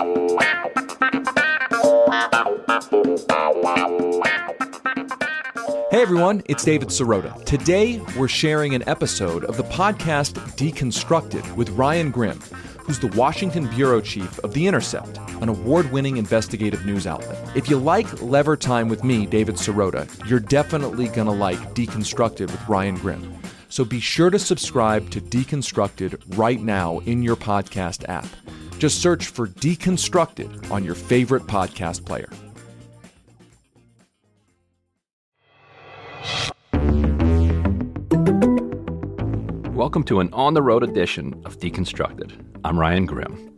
Hey everyone, it's David Sirota. Today, we're sharing an episode of the podcast Deconstructed with Ryan Grim, who's the Washington bureau chief of The Intercept, an award-winning investigative news outlet. If you like Lever Time with me, David Sirota, you're definitely going to like Deconstructed with Ryan Grim. So be sure to subscribe to Deconstructed right now in your podcast app. Just search for Deconstructed on your favorite podcast player. Welcome to an on-the-road edition of Deconstructed. I'm Ryan Grim.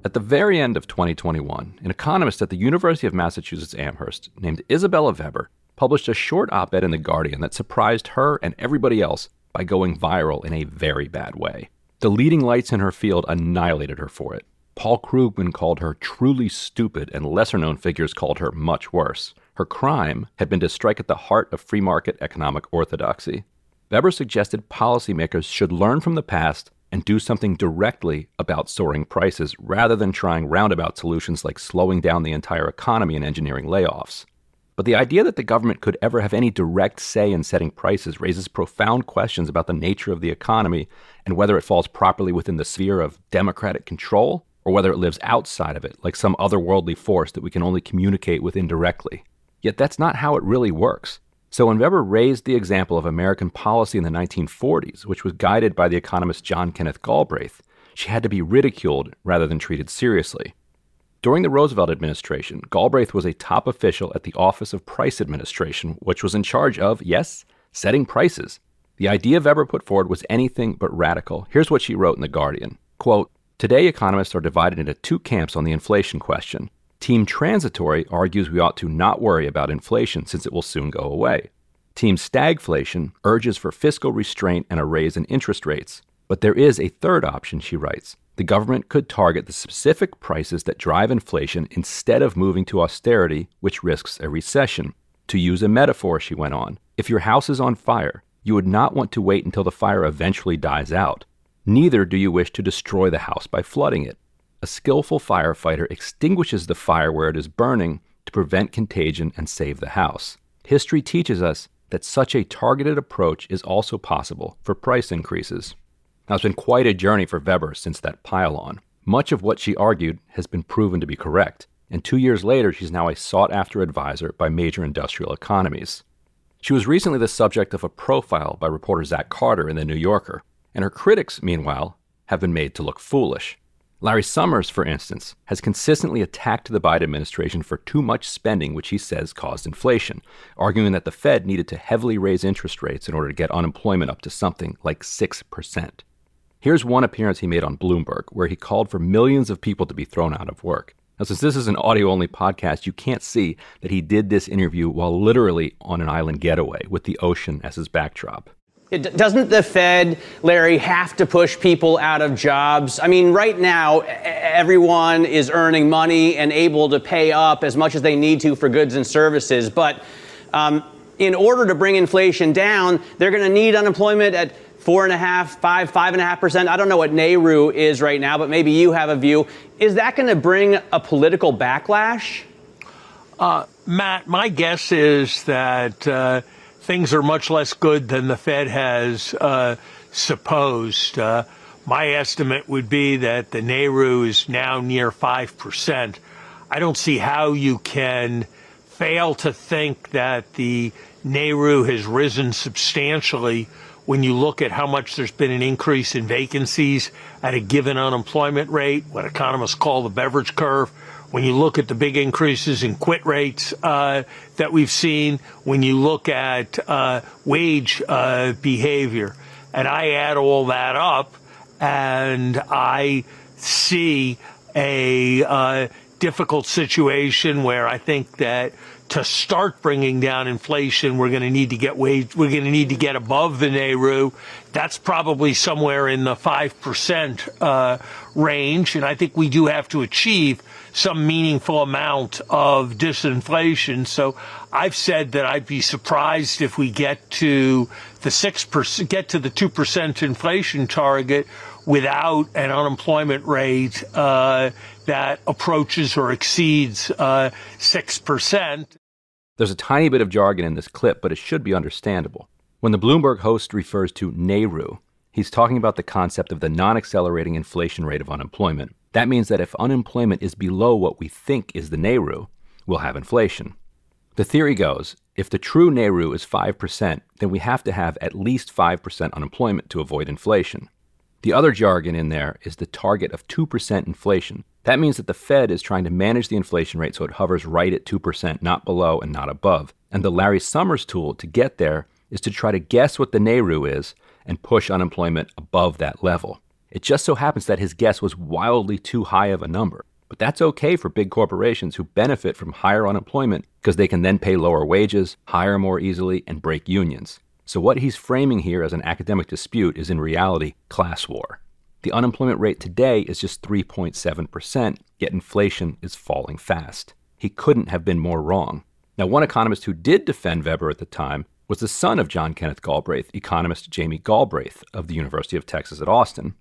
At the very end of 2021, an economist at the University of Massachusetts Amherst named Isabella Weber published a short op-ed in The Guardian that surprised her and everybody else by going viral in a very bad way. The leading lights in her field annihilated her for it. Paul Krugman called her truly stupid, and lesser-known figures called her much worse. Her crime had been to strike at the heart of free market economic orthodoxy. Weber suggested policymakers should learn from the past and do something directly about soaring prices rather than trying roundabout solutions like slowing down the entire economy and engineering layoffs. But the idea that the government could ever have any direct say in setting prices raises profound questions about the nature of the economy and whether it falls properly within the sphere of democratic control or whether it lives outside of it like some otherworldly force that we can only communicate with indirectly. Yet that's not how it really works. So when Weber raised the example of American policy in the 1940s, which was guided by the economist John Kenneth Galbraith, she had to be ridiculed rather than treated seriously. During the Roosevelt administration, Galbraith was a top official at the Office of Price Administration, which was in charge of, yes, setting prices. The idea Weber put forward was anything but radical. Here's what she wrote in The Guardian. Quote, "Today economists are divided into two camps on the inflation question. Team Transitory argues we ought to not worry about inflation since it will soon go away. Team Stagflation urges for fiscal restraint and a raise in interest rates. But there is a third option," she writes. "The government could target the specific prices that drive inflation instead of moving to austerity, which risks a recession. To use a metaphor," she went on, "if your house is on fire, you would not want to wait until the fire eventually dies out. Neither do you wish to destroy the house by flooding it. A skillful firefighter extinguishes the fire where it is burning to prevent contagion and save the house. History teaches us that such a targeted approach is also possible for price increases." Now, it's been quite a journey for Weber since that pile-on. Much of what she argued has been proven to be correct, and 2 years later, she's now a sought-after advisor by major industrial economies. She was recently the subject of a profile by reporter Zach Carter in The New Yorker, and her critics, meanwhile, have been made to look foolish. Larry Summers, for instance, has consistently attacked the Biden administration for too much spending, which he says caused inflation, arguing that the Fed needed to heavily raise interest rates in order to get unemployment up to something like 6%. Here's one appearance he made on Bloomberg, where he called for millions of people to be thrown out of work. Now, since this is an audio-only podcast, you can't see that he did this interview while literally on an island getaway with the ocean as his backdrop. Doesn't the Fed, Larry, have to push people out of jobs? I mean, right now, everyone is earning money and able to pay up as much as they need to for goods and services. But in order to bring inflation down, they're going to need unemployment at 4.5%, 5.5%. I don't know what NAIRU is right now, but maybe you have a view. Is that going to bring a political backlash? Matt, my guess is that things are much less good than the Fed has supposed. My estimate would be that the NAIRU is now near 5%. I don't see how you can fail to think that the NAIRU has risen substantially when you look at how much there's been an increase in vacancies at a given unemployment rate, what economists call the beverage curve. When you look at the big increases in quit rates that we've seen, when you look at wage behavior, and I add all that up, and I see a difficult situation where I think that to start bringing down inflation, we're going to need to get above the NAIRU. That's probably somewhere in the 5% range, and I think we do have to achieve some meaningful amount of disinflation. So I've said that I'd be surprised if we get to the 6%, get to the 2% inflation target without an unemployment rate that approaches or exceeds 6%. There's a tiny bit of jargon in this clip, but it should be understandable. When the Bloomberg host refers to NAIRU, he's talking about the concept of the non-accelerating inflation rate of unemployment. That means that if unemployment is below what we think is the NAIRU, we'll have inflation. The theory goes, if the true NAIRU is 5%, then we have to have at least 5% unemployment to avoid inflation. The other jargon in there is the target of 2% inflation. That means that the Fed is trying to manage the inflation rate so it hovers right at 2%, not below and not above. And the Larry Summers tool to get there is to try to guess what the NAIRU is and push unemployment above that level. It just so happens that his guess was wildly too high of a number. But that's okay for big corporations who benefit from higher unemployment because they can then pay lower wages, hire more easily, and break unions. So what he's framing here as an academic dispute is in reality class war. The unemployment rate today is just 3.7%, yet inflation is falling fast. He couldn't have been more wrong. Now, one economist who did defend Weber at the time was the son of John Kenneth Galbraith, economist Jamie Galbraith of the University of Texas at Austin.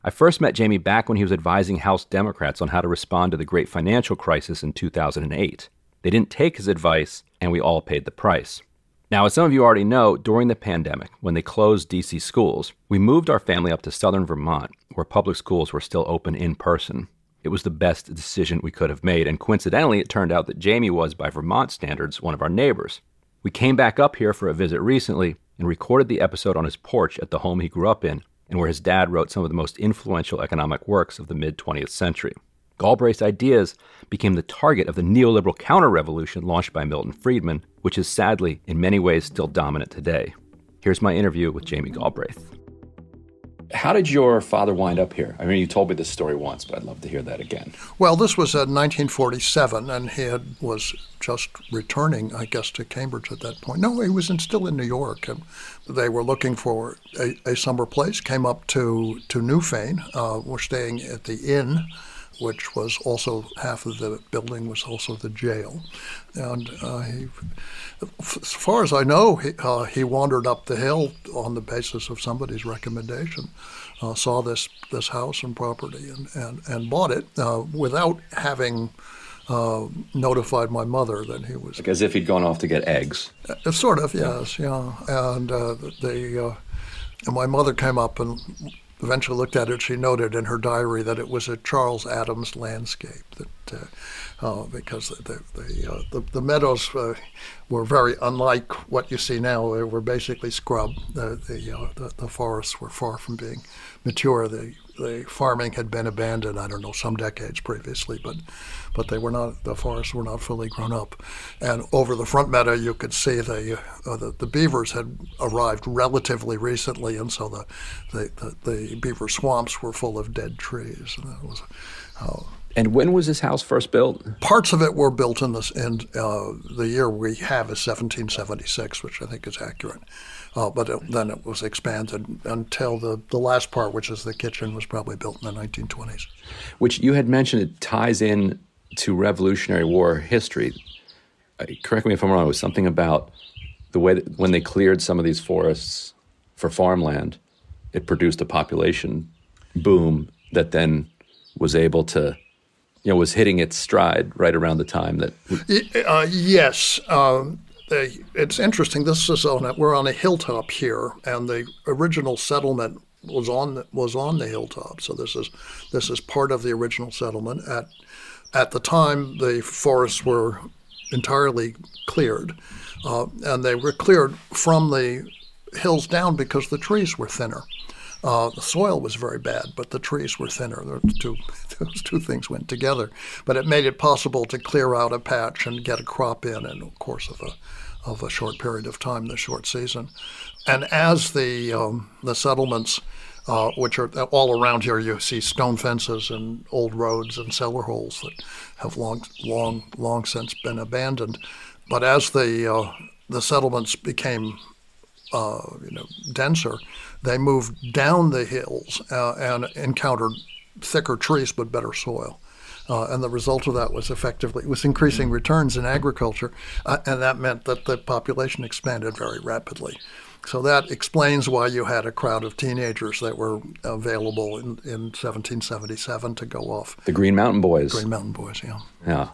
I first met Jamie back when he was advising House Democrats on how to respond to the great financial crisis in 2008. They didn't take his advice, and we all paid the price. Now, as some of you already know, during the pandemic, when they closed D.C. schools, we moved our family up to southern Vermont, where public schools were still open in person. It was the best decision we could have made, and coincidentally, it turned out that Jamie was, by Vermont standards, one of our neighbors. We came back up here for a visit recently and recorded the episode on his porch at the home he grew up in, and where his dad wrote some of the most influential economic works of the mid-20th century. Galbraith's ideas became the target of the neoliberal counter-revolution launched by Milton Friedman, which is sadly, in many ways, still dominant today. Here's my interview with Jamie Galbraith. How did your father wind up here? I mean, you told me this story once, but I'd love to hear that again. Well, this was in 1947, and he was just returning, I guess, to Cambridge at that point. No, he was still in New York, and they were looking for a summer place, came up to Newfane, were staying at the inn, which was also half of the building was also the jail. And as far as I know, he wandered up the hill on the basis of somebody's recommendation, saw this house and property and bought it without having notified my mother that he was... Like as if he'd gone off to get eggs. Sort of, yes, yeah. And my mother came up and eventually looked at it. She noted in her diary that it was a Charles Adams landscape, that because the meadows were very unlike what you see now. They were basically scrub. The forests were far from being mature. The farming had been abandoned, I don't know, some decades previously, but they were not. The forests were not fully grown up. And over the front meadow, you could see the beavers had arrived relatively recently, and so the beaver swamps were full of dead trees. And that was And when was this house first built? Parts of it were built in the year we have is 1776, which I think is accurate. But then it was expanded until the last part, which is the kitchen, was probably built in the 1920s. Which you had mentioned it ties in to Revolutionary War history. Correct me if I'm wrong, it was something about the way that when they cleared some of these forests for farmland, it produced a population boom that then was able to, was hitting its stride right around the time that... Yes. It's interesting. We're on a hilltop here, and the original settlement was on the hilltop. So this is part of the original settlement. At the time, the forests were entirely cleared, and they were cleared from the hills down because the trees were thinner. The soil was very bad, but the trees were thinner. Those two things went together. But it made it possible to clear out a patch and get a crop in the course of a short period of time, the short season. And as the settlements, which are all around here, you see stone fences and old roads and cellar holes that have long since been abandoned. But as the settlements became denser, they moved down the hills and encountered thicker trees but better soil. And the result of that was increasing returns in agriculture, and that meant that the population expanded very rapidly. So that explains why you had a crowd of teenagers that were available in 1777 to go off. The Green Mountain Boys. Green Mountain Boys, yeah. Yeah.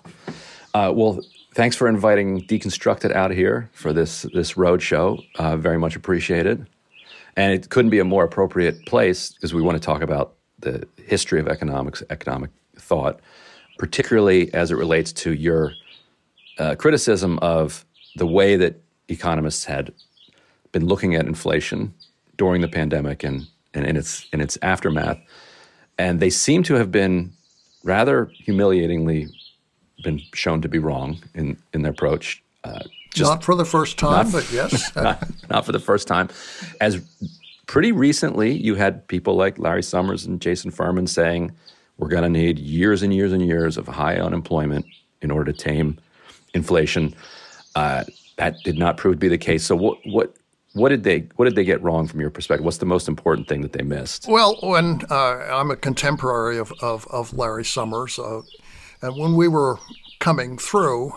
Well, thanks for inviting Deconstructed out here for this road show. Very much appreciated. And it couldn't be a more appropriate place because we want to talk about the history of economics, economic thought, particularly as it relates to your criticism of the way that economists had been looking at inflation during the pandemic and in its aftermath. And they seem to have been rather humiliatingly been shown to be wrong in their approach. Not for the first time, but yes. not for the first time. As pretty recently, you had people like Larry Summers and Jason Furman saying, we're going to need years and years and years of high unemployment in order to tame inflation. That did not prove to be the case. So what did they get wrong from your perspective? What's the most important thing that they missed? Well, when I'm a contemporary of Larry Summers, and when we were coming through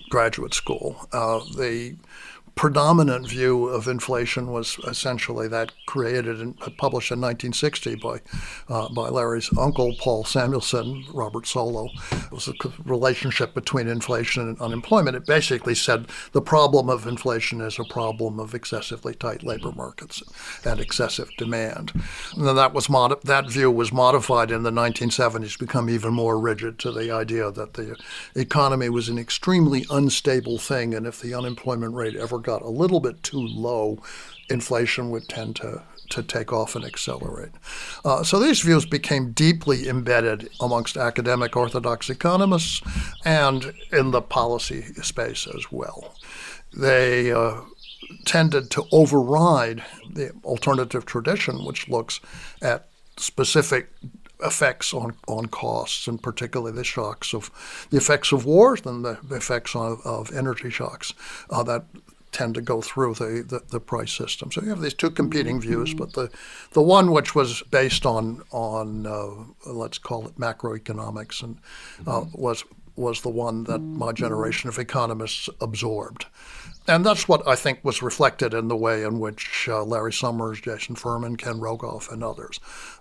graduate school, the predominant view of inflation was essentially that created and published in 1960 by Larry's uncle, Paul Samuelson, Robert Solow. It was a relationship between inflation and unemployment. It basically said the problem of inflation is a problem of excessively tight labor markets and excessive demand. And then that view was modified in the 1970s, become even more rigid to the idea that the economy was an extremely unstable thing, and if the unemployment rate ever got a little bit too low, inflation would tend to take off and accelerate. So these views became deeply embedded amongst academic orthodox economists and in the policy space as well. They tended to override the alternative tradition, which looks at specific effects on costs, and particularly the effects of wars and the effects of energy shocks that tend to go through the price system. So you have these two competing views, but the one which was based on let's call it macroeconomics, and was the one that my generation of economists absorbed. And that's what I think was reflected in the way in which Larry Summers, Jason Furman, Ken Rogoff, and others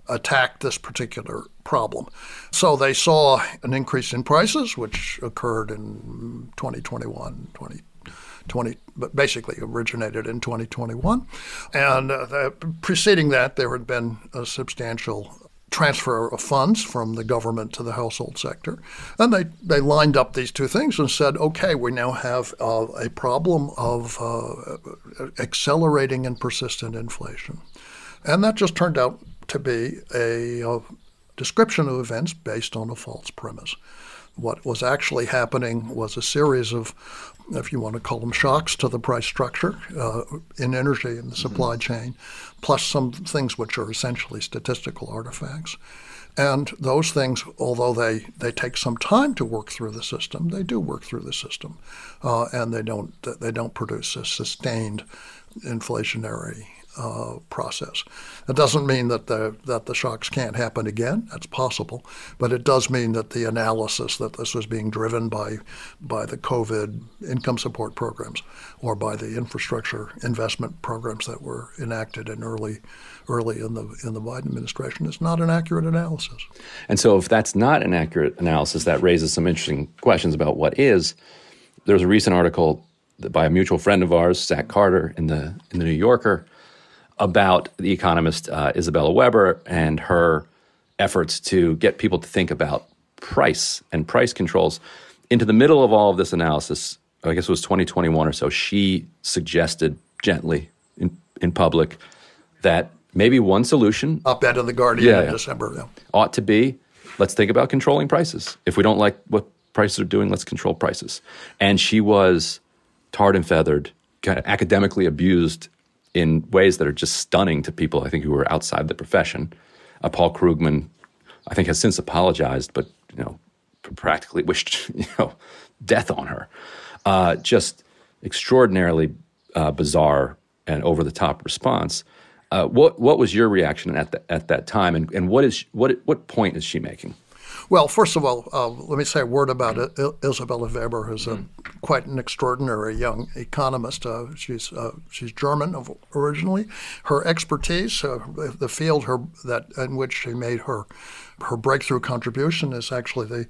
attacked this particular problem. So they saw an increase in prices, which occurred in 2021, but basically originated in 2021. And preceding that, there had been a substantial transfer of funds from the government to the household sector. And they lined up these two things and said, okay, we now have a problem of accelerating and persistent inflation. And that just turned out to be a description of events based on a false premise. What was actually happening was a series of, if you want to call them shocks to the price structure in energy and the supply chain, plus some things which are essentially statistical artifacts. And those things, although they take some time to work through the system, they do work through the system, and they don't produce a sustained inflationary process. It doesn't mean that the shocks can't happen again. That's possible, but it does mean that the analysis that this was being driven by the COVID income support programs or by the infrastructure investment programs that were enacted in early in the Biden administration is not an accurate analysis. And so, if that's not an accurate analysis, that raises some interesting questions about what is. There's a recent article by a mutual friend of ours, Zach Carter, in the New Yorker, about the economist Isabella Weber and her efforts to get people to think about price and price controls. Into the middle of all of this analysis, I guess it was 2021 or so, she suggested gently in public that maybe one solution— op-ed in The Guardian in December. Yeah. Ought to be, let's think about controlling prices. If we don't like what prices are doing, let's control prices. And she was tarred and feathered, kind of academically abused in ways that are just stunning to people, I think, who are outside the profession. Paul Krugman, I think, has since apologized, but practically wished death on her. Just extraordinarily bizarre and over the top response. What was your reaction at that time, and what point is she making? Well, first of all, let me say a word about Isabella Weber, who's a quite an extraordinary young economist. She's German originally. Her expertise, the field in which she made her breakthrough contribution, is actually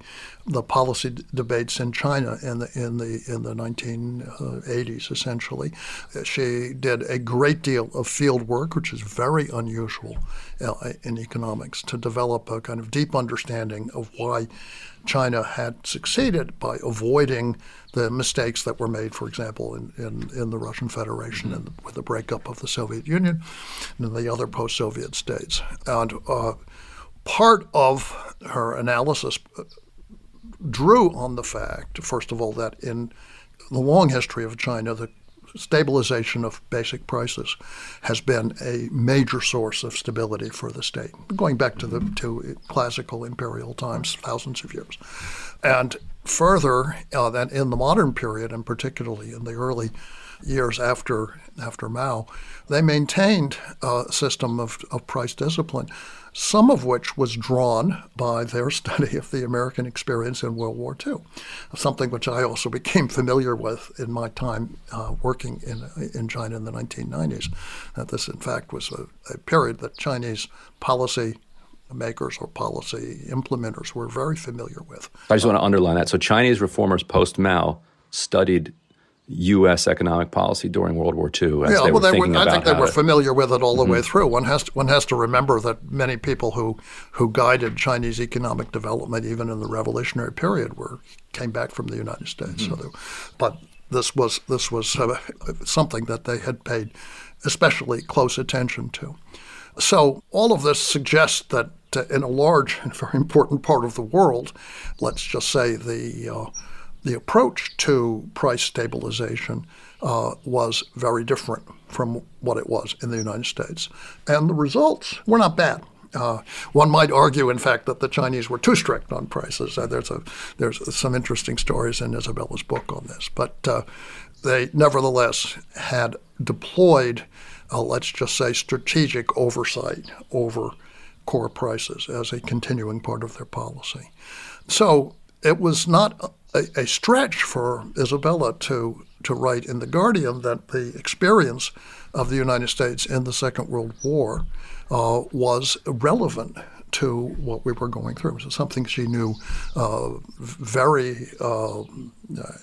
the policy debates in China in the 1980s. Essentially, she did a great deal of field work, which is very unusual in economics, to develop a kind of deep understanding of why China had succeeded by avoiding the mistakes that were made, for example, in the Russian Federation and with the breakup of the Soviet Union and the other post-Soviet states. And part of her analysis drew on the fact, first of all, that in the long history of China, the stabilization of basic prices has been a major source of stability for the state, going back to classical imperial times, thousands of years. And further, that in the modern period, and particularly in the early years after Mao, they maintained a system of price discipline, some of which was drawn by their study of the American experience in World War II, something which I also became familiar with in my time working in China in the 1990s. That this, in fact, was a period that Chinese policy makers or policy implementers were very familiar with. I just want to underline that. So Chinese reformers post-Mao studied U.S. economic policy during World War II as they were thinking about I think they were familiar with it all the way through. One has to remember that many people who guided Chinese economic development, even in the revolutionary period, came back from the United States. But this was something that they had paid especially close attention to. So all of this suggests that in a large and very important part of the world, let's just say the approach to price stabilization was very different from what it was in the United States. And the results were not bad. One might argue, in fact, that the Chinese were too strict on prices. There's some interesting stories in Isabella's book on this. But they nevertheless had deployed, let's just say, strategic oversight over core prices as a continuing part of their policy. So it was not a stretch for Isabella to write in The Guardian that the experience of the United States in the Second World War was relevant to what we were going through. It was something she knew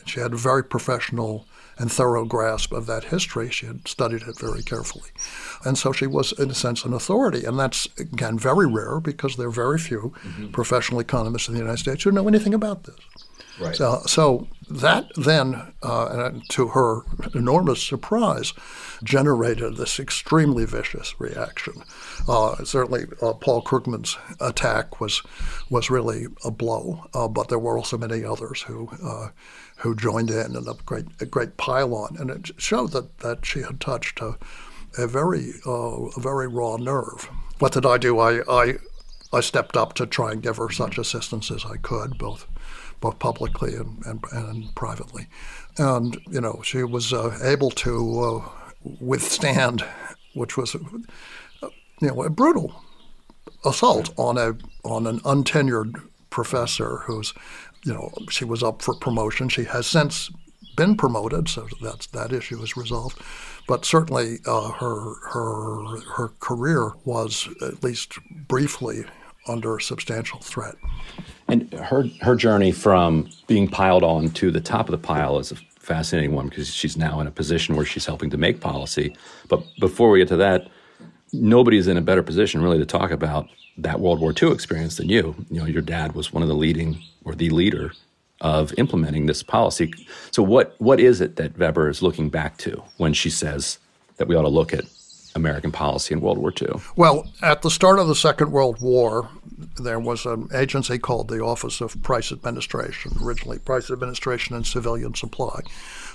she had a very professional and thorough grasp of that history. She had studied it very carefully. And so she was, in a sense, an authority. And that's, again, very rare because there are very few professional economists in the United States who know anything about this. Right. So that then, to her enormous surprise, generated this extremely vicious reaction. Certainly, Paul Krugman's attack was really a blow, but there were also many others who joined in a great pile-on, and it showed that she had touched a very raw nerve. What did I do? I stepped up to try and give her such assistance as I could, both publicly and privately. And, she was able to withstand, which was, a brutal assault on an untenured professor who's, she was up for promotion. She has since been promoted, so that issue is resolved. But certainly her career was, at least briefly, under substantial threat. And her journey from being piled on to the top of the pile is a fascinating one because she's now in a position where she's helping to make policy. But before we get to that, nobody's in a better position really to talk about that World War II experience than you. Your dad was one of the the leader of implementing this policy. So what is it that Weber is looking back to when she says that we ought to look at American policy in World War II? Well, at the start of the Second World War, there was an agency called the Office of Price Administration, originally Price Administration and Civilian Supply,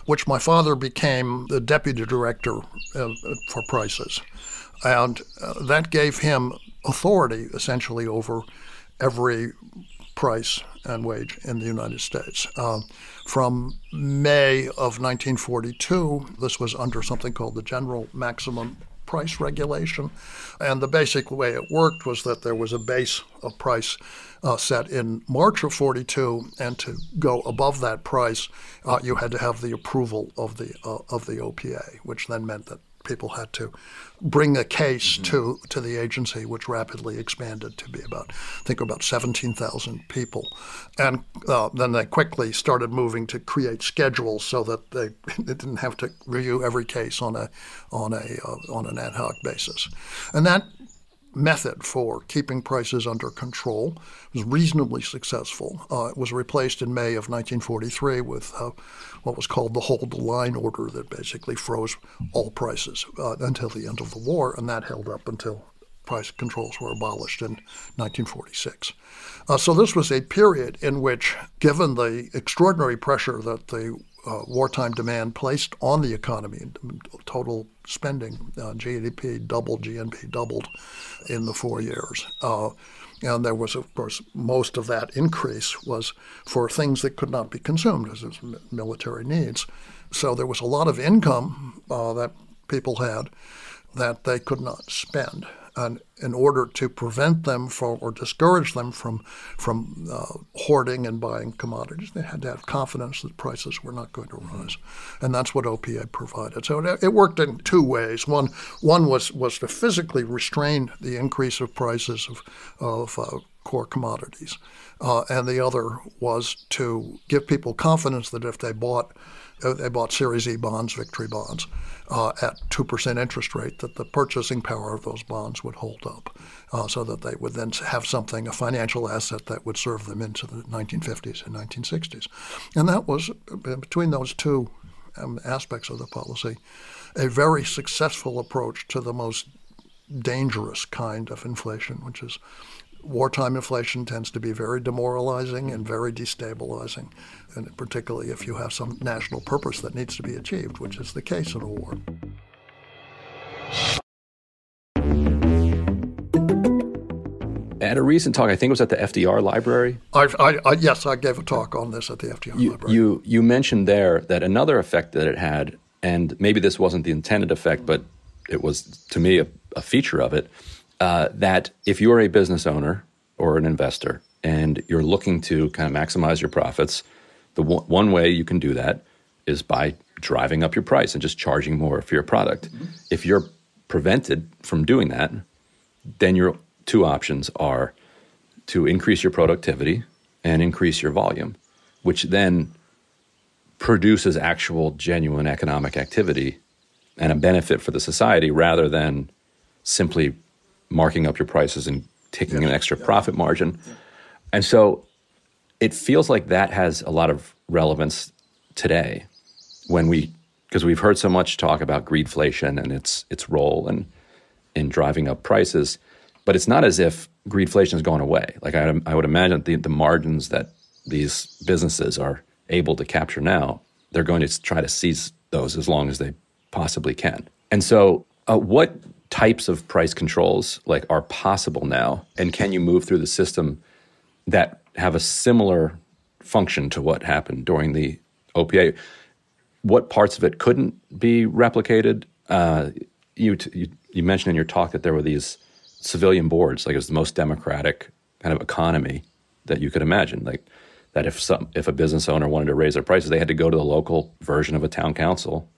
which my father became the deputy director for prices. And that gave him authority, essentially, over every price and wage in the United States. From May of 1942, this was under something called the General Maximum Price Regulation. And the basic way it worked was that there was a base of price set in March of 42, and to go above that price, you had to have the approval of the OPA, which then meant that people had to bring a case to the agency, which rapidly expanded to be about 17,000 people. And then they quickly started moving to create schedules so that they didn't have to review every case on an ad hoc basis. And that method for keeping prices under control was reasonably successful. It was replaced in May of 1943 with what was called the hold the line order that basically froze all prices until the end of the war, and that held up until price controls were abolished in 1946. So this was a period in which, given the extraordinary pressure that the wartime demand placed on the economy, total spending, GDP doubled, GNP doubled in the 4 years. And there was, of course, most of that increase was for things that could not be consumed, as is military needs. So there was a lot of income that people had that they could not spend. And in order to prevent them from or discourage them from hoarding and buying commodities, they had to have confidence that prices were not going to rise, and that's what OPA provided. So it worked in two ways. One was to physically restrain the increase of prices of core commodities, and the other was to give people confidence that if they bought Series E bonds, victory bonds, at 2% interest rate, that the purchasing power of those bonds would hold up, so that they would then have something, a financial asset that would serve them into the 1950s and 1960s. And that was, between those two aspects of the policy, a very successful approach to the most dangerous kind of inflation, which is wartime inflation tends to be very demoralizing and very destabilizing, and particularly if you have some national purpose that needs to be achieved, which is the case in a war. At a recent talk, I think it was at the FDR library. Yes, I gave a talk on this at the FDR library. You mentioned there that another effect that it had, and maybe this wasn't the intended effect, but it was, to me, a feature of it, that if you're a business owner or an investor and you're looking to kind of maximize your profits, the one way you can do that is by driving up your price and just charging more for your product. Mm-hmm. If you're prevented from doing that, then your two options are to increase your productivity and increase your volume, which then produces actual genuine economic activity and a benefit for the society rather than simply marking up your prices and taking an extra profit margin. And so it feels like that has a lot of relevance today because we've heard so much talk about greedflation and its role in driving up prices, but it's not as if greedflation is going away. Like I would imagine the margins that these businesses are able to capture now, they're going to try to seize those as long as they possibly can. And so what types of price controls are possible now, and can you move through the system that have a similar function to what happened during the OPA? What parts of it couldn't be replicated? You mentioned in your talk that there were these civilian boards, it was the most democratic kind of economy that you could imagine. That if a business owner wanted to raise their prices, they had to go to the local version of a town council,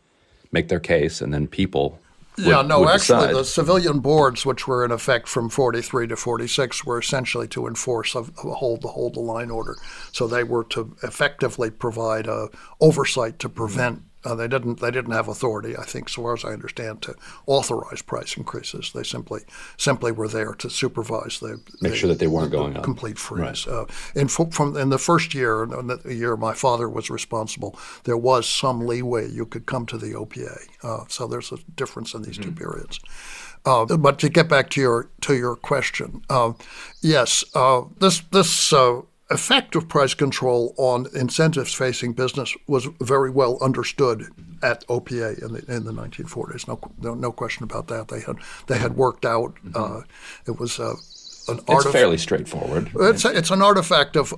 make their case, and then people would actually, decide. The civilian boards, which were in effect from 43 to 46, were essentially to enforce the hold the line order. So they were to effectively provide oversight to prevent. They didn't have authority, I think, so far as I understand, to authorize price increases. They simply were there to supervise make sure that they weren't going up. Complete freeze. Right. In the first year, the year my father was responsible, there was some leeway you could come to the OPA. So there's a difference in these two periods. But to get back to your question, yes, this effect of price control on incentives facing business was very well understood at OPA in the 1940s. No question about that. They had worked out. It was It's fairly straightforward. It's an artifact of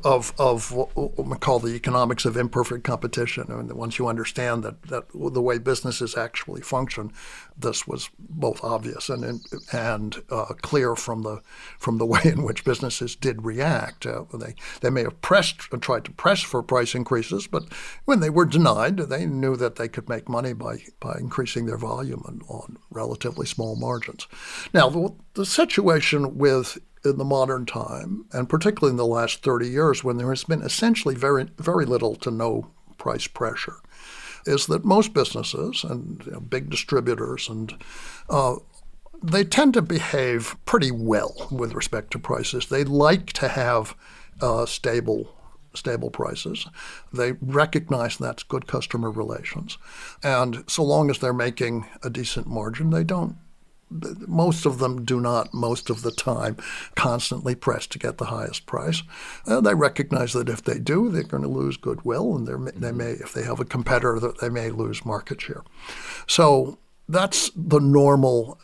what we call the economics of imperfect competition. I mean, once you understand that the way businesses actually function, this was both obvious and clear from the way in which businesses did react. They may have tried to press for price increases, but when they were denied, they knew that they could make money by increasing their volume on relatively small margins. Now, the situation in the modern time, and particularly in the last 30 years when there has been essentially very, very little to no price pressure, is that most businesses and big distributors they tend to behave pretty well with respect to prices. They like to have stable prices. They recognize that's good customer relations. And so long as they're making a decent margin, most of them do not, most of the time, constantly press to get the highest price. They recognize that if they do, they're going to lose goodwill, and they may, if they have a competitor, that they may lose market share. So that's the normal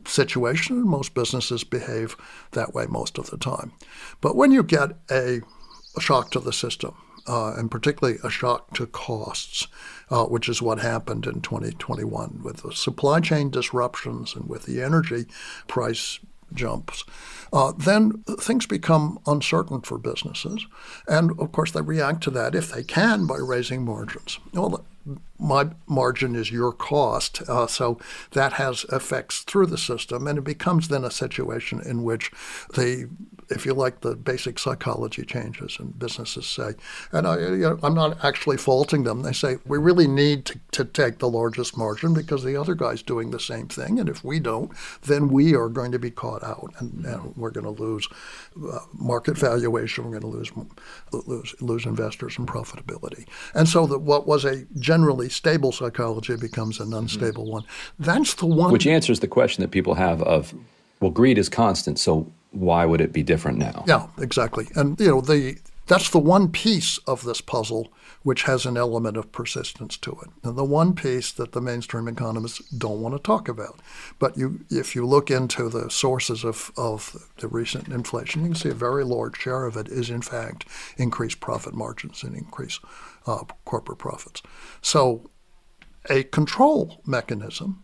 situation, and most businesses behave that way most of the time. But when you get a shock to the system, and particularly a shock to costs, which is what happened in 2021 with the supply chain disruptions and with the energy price jumps, then things become uncertain for businesses. And, of course, they react to that, if they can, by raising margins. Well, my margin is your cost, so that has effects through the system, and it becomes then a situation in which if you like, the basic psychology changes, and businesses say, and I'm not actually faulting them, they say, we really need to take the largest margin because the other guy's doing the same thing, and if we don't, then we are going to be caught out, and we're going to lose market valuation, we're going to lose investors and profitability. And so what was a generally stable psychology becomes an unstable one. That's the one. Which answers the question that people have of, well, greed is constant, so why would it be different now? Yeah, exactly. And, that's the one piece of this puzzle which has an element of persistence to it. And the one piece that the mainstream economists don't want to talk about. But if you look into the sources of the recent inflation, you can see a very large share of it is, in fact, increased profit margins and increased corporate profits. So a control mechanism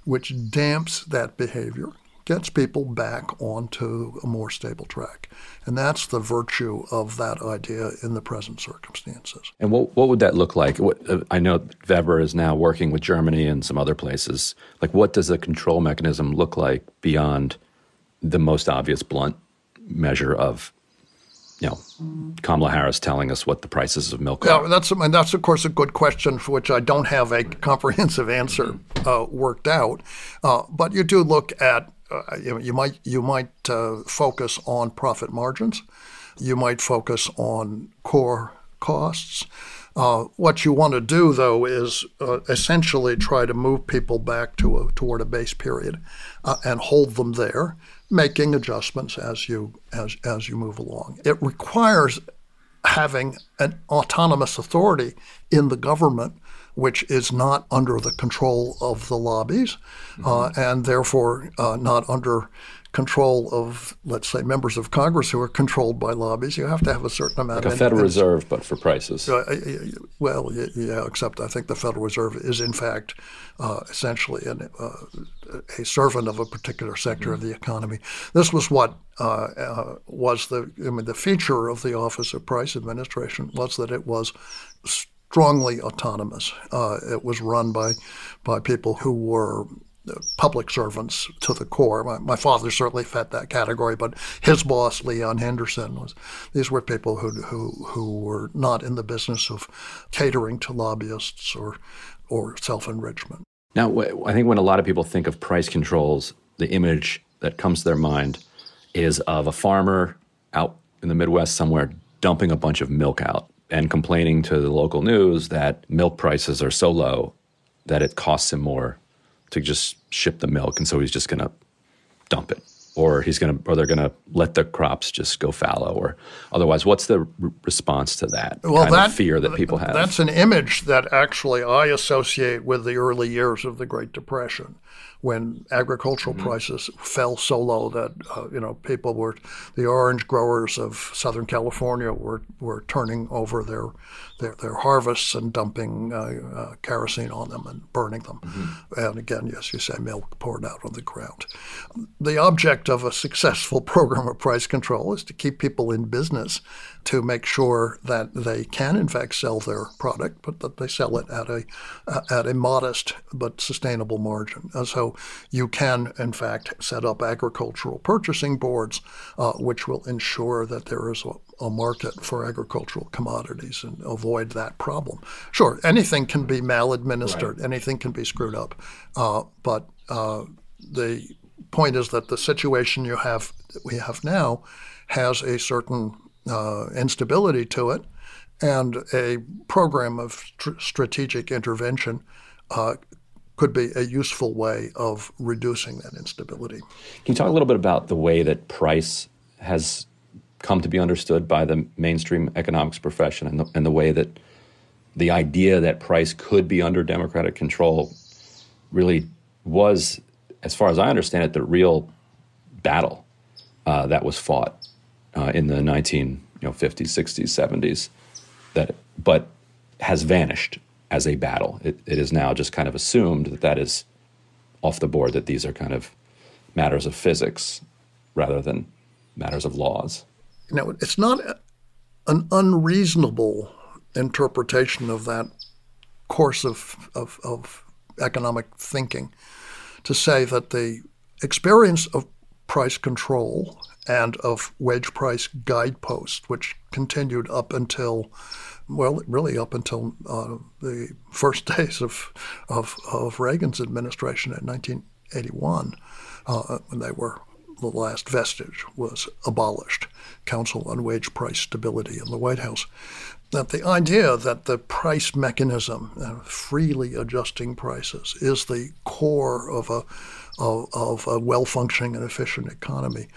which damps that behavior gets people back onto a more stable track. And that's the virtue of that idea in the present circumstances. And what would that look like? I know Weber is now working with Germany and some other places. Like, what does a control mechanism look like beyond the most obvious blunt measure of, Kamala Harris telling us what the prices of milk are? Yeah, that's of course a good question for which I don't have a comprehensive answer worked out. But you do look at you might focus on profit margins. You might focus on core costs. What you want to do, though, is essentially try to move people back toward a base period and hold them there, making adjustments as you move along. It requires having an autonomous authority in the government which is not under the control of the lobbies, and therefore not under control of, let's say, members of Congress who are controlled by lobbies. You have to have a certain amount of... Like a Federal Reserve, but for prices. Well, yeah, except I think the Federal Reserve is, in fact, essentially a servant of a particular sector of the economy. This was what was the feature of the Office of Price Administration, was that it was strongly autonomous. It was run by people who were public servants to the core. My father certainly fit that category, but his boss, Leon Henderson, these were people who were not in the business of catering to lobbyists or self-enrichment. Now, I think when a lot of people think of price controls, the image that comes to their mind is of a farmer out in the Midwest somewhere dumping a bunch of milk out and complaining to the local news that milk prices are so low that it costs him more to just ship the milk, and so he's just going to dump it. or they're gonna let the crops just go fallow, or otherwise. What's the response to that kind of fear that people have? That's an image that actually I associate with the early years of the Great Depression, when agricultural prices fell so low that the orange growers of Southern California were turning over their harvests and dumping kerosene on them and burning them. And again, yes, you say milk poured out on the ground. The object of a successful program of price control is to keep people in business, to make sure that they can in fact sell their product, but that they sell it at a modest but sustainable margin. And so you can in fact set up agricultural purchasing boards, which will ensure that there is a market for agricultural commodities and avoid that problem. Sure, anything can be maladministered, anything can be screwed up, but the point is that the situation we have now has a certain instability to it, and a program of strategic intervention could be a useful way of reducing that instability. Can you talk a little bit about the way that price has come to be understood by the mainstream economics profession, and the way that the idea that price could be under democratic control really was, as far as I understand it, the real battle that was fought in the 1950s, 60s, 70s, but has vanished as a battle. It is now just kind of assumed that is off the board, that these are kind of matters of physics rather than matters of laws. It's not an unreasonable interpretation of that course of economic thinking to say that the experience of price control and of wage price guideposts, which continued up until the first days of Reagan's administration in 1981, when the last vestige was abolished, Council on Wage Price Stability in the White House, that the idea that the price mechanism, freely adjusting prices, is the core of a well-functioning and efficient economy,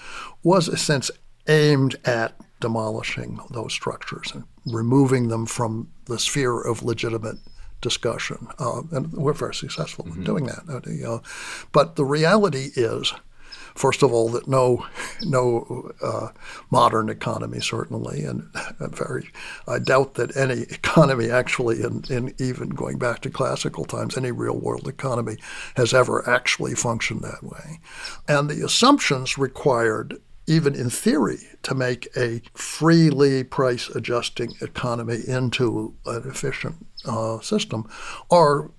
was in a sense aimed at demolishing those structures and removing them from the sphere of legitimate discussion. And we're very successful in doing that. But the reality is, first of all, that no modern economy, certainly, and I doubt that any economy actually, in even going back to classical times, any real world economy has ever actually functioned that way. And the assumptions required, even in theory, to make a freely price adjusting economy into an efficient system are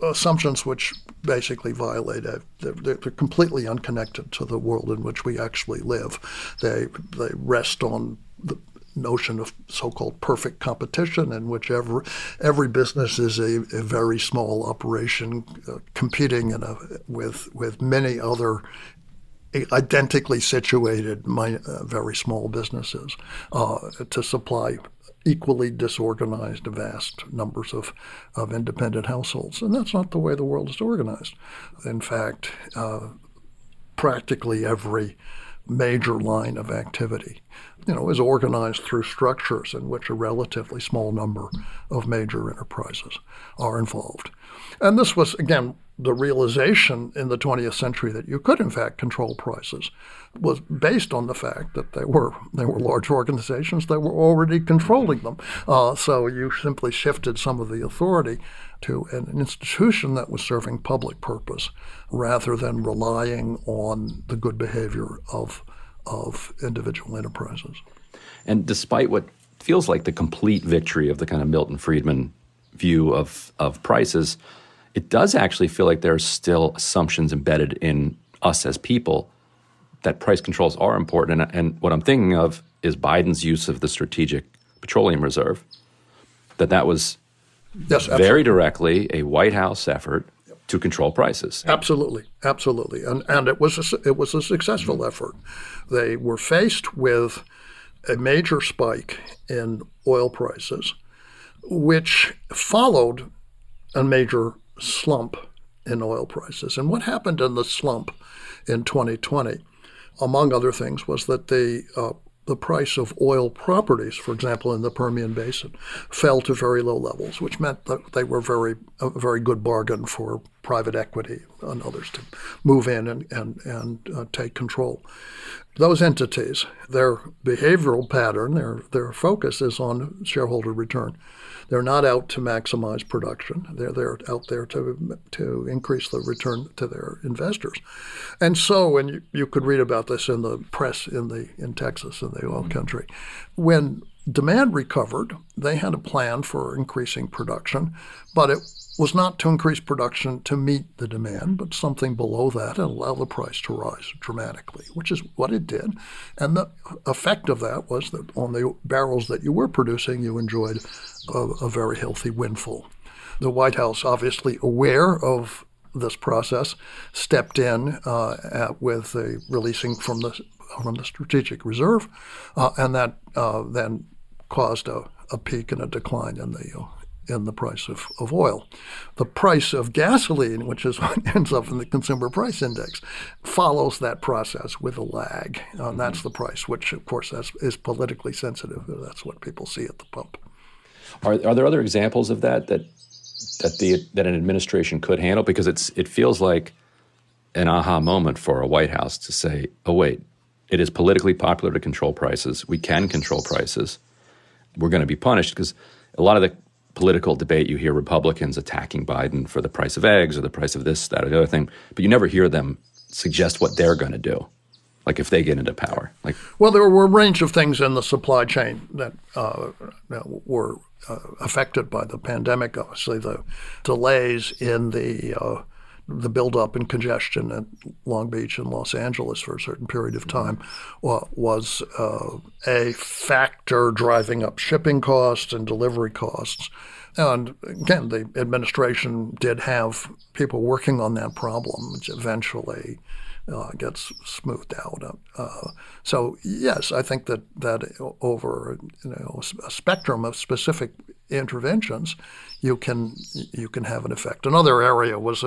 assumptions which basically violate it. They're completely unconnected to the world in which we actually live. They rest on the notion of so-called perfect competition, in which every business is a very small operation competing with many other identically situated very small businesses to supply equally disorganized vast numbers of independent households. And that's not the way the world is organized. In fact, practically every major line of activity, is organized through structures in which a relatively small number of major enterprises are involved. And this was, again, the realization in the 20th century that you could, in fact, control prices was based on the fact that they were large organizations that were already controlling them. So you simply shifted some of the authority to an institution that was serving public purpose rather than relying on the good behavior of individual enterprises. And despite what feels like the complete victory of the kind of Milton Friedman view of prices, it does actually feel like there are still assumptions embedded in us as people that price controls are important. And what I'm thinking of is Biden's use of the Strategic Petroleum Reserve, that was very directly a White House effort to control prices. Absolutely. And it was a successful effort. They were faced with a major spike in oil prices, which followed a major slump in oil prices. And what happened in the slump in 2020 among other things, was that the price of oil properties, for example, in the Permian Basin, fell to very low levels, which meant that they were a very good bargain for private equity and others to move in and take control. Those entities, their behavioral pattern, their focus is on shareholder return. They're not out to maximize production. They're out there to increase the return to their investors. And so, and you could read about this in the press in Texas, in the oil country, when demand recovered, they had a plan for increasing production, but it was not to increase production to meet the demand, but something below that and allow the price to rise dramatically, which is what it did. And the effect of that was that on the barrels that you were producing, you enjoyed a very healthy windfall. The White House, obviously aware of this process, stepped in with the releasing from the strategic reserve, and that then caused a peak and a decline in the price of oil. The price of gasoline, which is what ends up in the consumer price index, follows that process with a lag. And that's the price, which, of course, is politically sensitive. That's what people see at the pump. Are there other examples of that an administration could handle? Because it feels like an aha moment for a White House to say, oh, wait, it is politically popular to control prices. We can control prices. We're going to be punished, because a lot of the political debate, you hear Republicans attacking Biden for the price of eggs or the price of this, that, or the other thing, but you never hear them suggest what they're going to do, like if they get into power. Well, there were a range of things in the supply chain that were affected by the pandemic. Obviously, the delays in the buildup and congestion at Long Beach and Los Angeles for a certain period of time was a factor driving up shipping costs and delivery costs. And again, the administration did have people working on that problem, which eventually gets smoothed out. So yes, I think that over a spectrum of specific interventions, you can have an effect. Another area was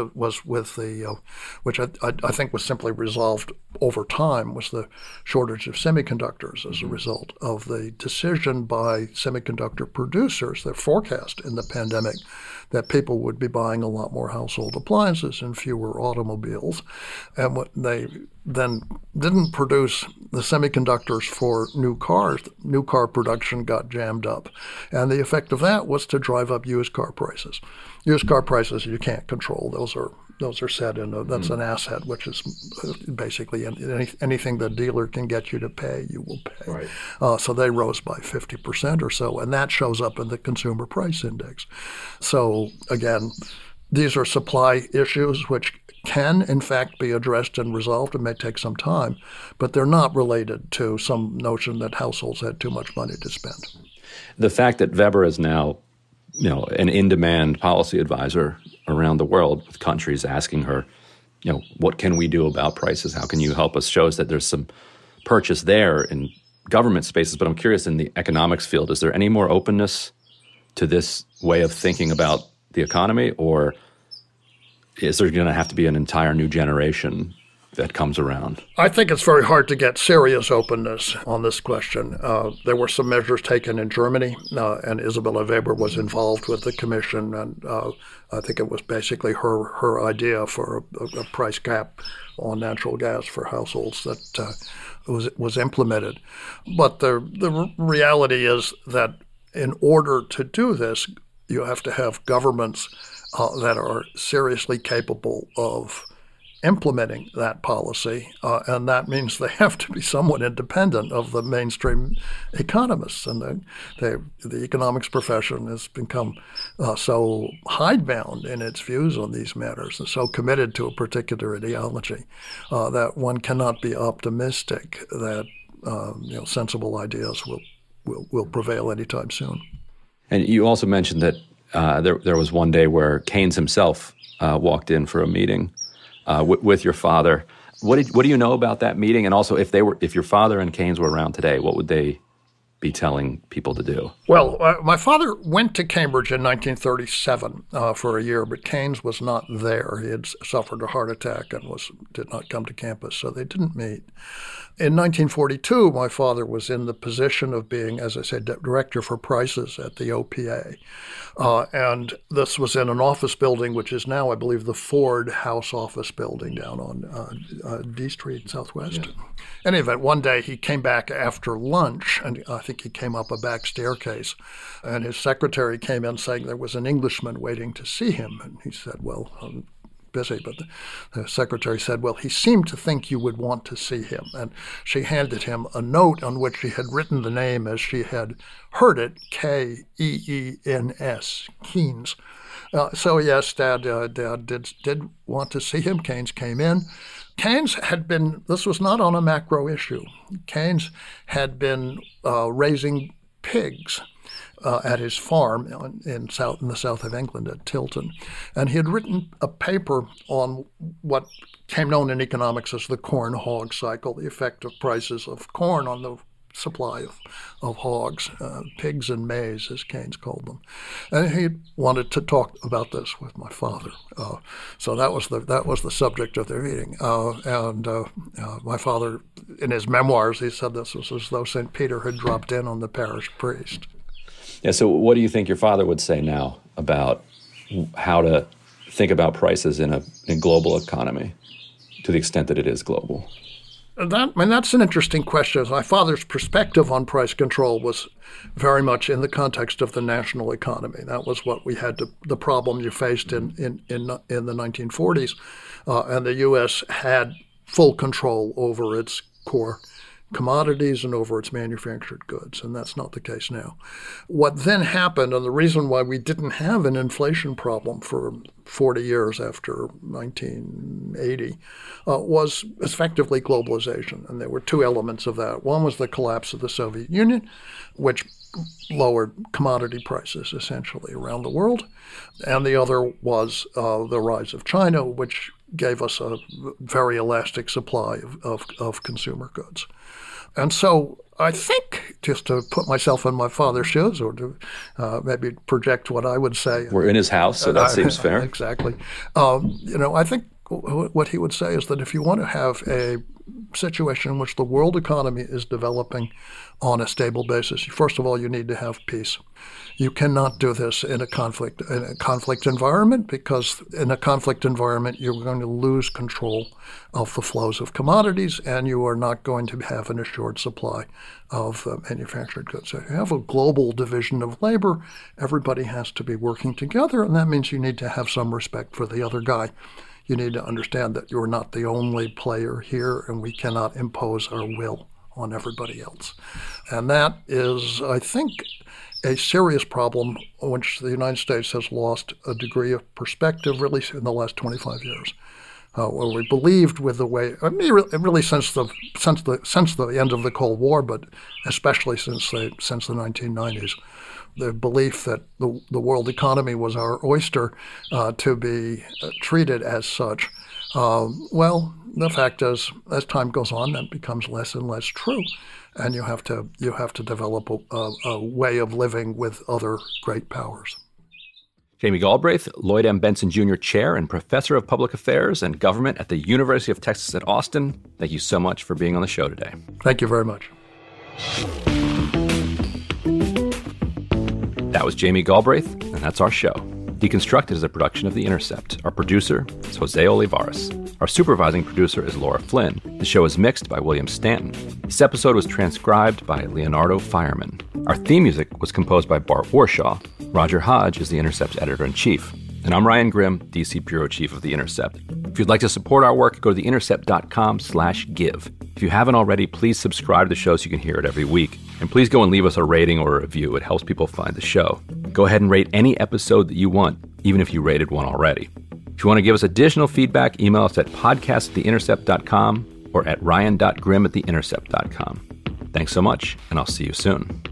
with the which I think was simply resolved over time, was the shortage of semiconductors as a result of the decision by semiconductor producers, their forecast in the pandemic, that people would be buying a lot more household appliances and fewer automobiles. And what they then didn't produce the semiconductors for new cars. New car production got jammed up. And the effect of that was to drive up used car prices. Used car prices you can't control. Those are set in that's an asset, which is basically anything the dealer can get you to pay, you will pay. Right. So they rose by 50% or so, and that shows up in the consumer price index. So again, these are supply issues which can, in fact, be addressed and resolved. It may take some time, but they're not related to some notion that households had too much money to spend. The fact that Weber is now, an in-demand policy advisor around the world, with countries asking her, what can we do about prices? How can you help us? Shows that there's some purchase there in government spaces. But I'm curious, in the economics field, is there any more openness to this way of thinking about the economy, or is there going to have to be an entire new generation that comes around? I think it's very hard to get serious openness on this question. There were some measures taken in Germany, and Isabella Weber was involved with the commission, and I think it was basically her idea for a price cap on natural gas for households that was implemented. But the reality is that in order to do this, you have to have governments that are seriously capable of implementing that policy, and that means they have to be somewhat independent of the mainstream economists. And the economics profession has become so hidebound in its views on these matters and so committed to a particular ideology that one cannot be optimistic that sensible ideas will prevail anytime soon. And you also mentioned that there was one day where Keynes himself walked in for a meeting with your father. What do you know about that meeting? And also, if your father and Keynes were around today, what would they be telling people to do? Well, my father went to Cambridge in 1937 for a year, but Keynes was not there. He had suffered a heart attack and did not come to campus, so they didn't meet. In 1942, my father was in the position of being, as I said, director for prices at the OPA. And this was in an office building, which is now, I believe, the Ford House office building down on D Street Southwest. Yeah. In any event, one day he came back after lunch, and I think he came up a back staircase, and his secretary came in saying there was an Englishman waiting to see him. And he said, well, I'm busy, but the secretary said, well, he seemed to think you would want to see him. And she handed him a note on which she had written the name as she had heard it, K-E-E-N-S, Keynes. So yes, Dad did want to see him. Keynes came in. Keynes had been, this was not on a macro issue. Keynes had been raising pigs at his farm in the south of England at Tilton. And he had written a paper on what came known in economics as the corn hog cycle, the effect of prices of corn on the supply of hogs, pigs and maize, as Keynes called them. And he wanted to talk about this with my father. So that was the subject of their meeting. And my father, in his memoirs, he said this was as though St. Peter had dropped in on the parish priest. Yeah, so what do you think your father would say now about how to think about prices in a global economy, to the extent that it is global? That's an interesting question. My father's perspective on price control was very much in the context of the national economy. That was what we had the problem you faced in the 1940s, and the U.S. had full control over its core commodities and over its manufactured goods, and that's not the case now. What then happened, and the reason why we didn't have an inflation problem for 40 years after 1980, was effectively globalization, and there were two elements of that. One was the collapse of the Soviet Union, which lowered commodity prices essentially around the world, and the other was the rise of China, which gave us a very elastic supply of consumer goods. And so I think, just to put myself in my father's shoes, or to maybe project what I would say. We're in his house, so that seems fair. Exactly. I think what he would say is that if you want to have a situation in which the world economy is developing on a stable basis, first of all, you need to have peace. You cannot do this in a conflict environment, because in a conflict environment, you're going to lose control of the flows of commodities, and you are not going to have an assured supply of manufactured goods. So if you have a global division of labor, everybody has to be working together, and that means you need to have some respect for the other guy. You need to understand that you're not the only player here, and we cannot impose our will on everybody else. And that is, I think, a serious problem which the United States has lost a degree of perspective really in the last 25 years. Where we believed with the way, really since the end of the Cold War, but especially since the 1990s, the belief that the world economy was our oyster to be treated as such. Well, the fact is, as time goes on, that becomes less and less true, and you have to develop a way of living with other great powers. Jamie Galbraith, Lloyd M. Benson Jr. Chair and Professor of Public Affairs and Government at the University of Texas at Austin, thank you so much for being on the show today. Thank you very much. That was Jamie Galbraith, and that's our show. Deconstructed is a production of The Intercept. Our producer is Jose Olivares. Our supervising producer is Laura Flynn. The show is mixed by William Stanton. This episode was transcribed by Leonardo Fireman. Our theme music was composed by Bart Warshaw. Roger Hodge is The Intercept's editor-in-chief. And I'm Ryan Grimm, DC Bureau Chief of The Intercept. If you'd like to support our work, go to theintercept.com/give. If you haven't already, please subscribe to the show so you can hear it every week. And please go and leave us a rating or a review. It helps people find the show. Go ahead and rate any episode that you want, even if you rated one already. If you want to give us additional feedback, email us at podcast@theintercept.com or at ryan.grimm@theintercept.com. Thanks so much, and I'll see you soon.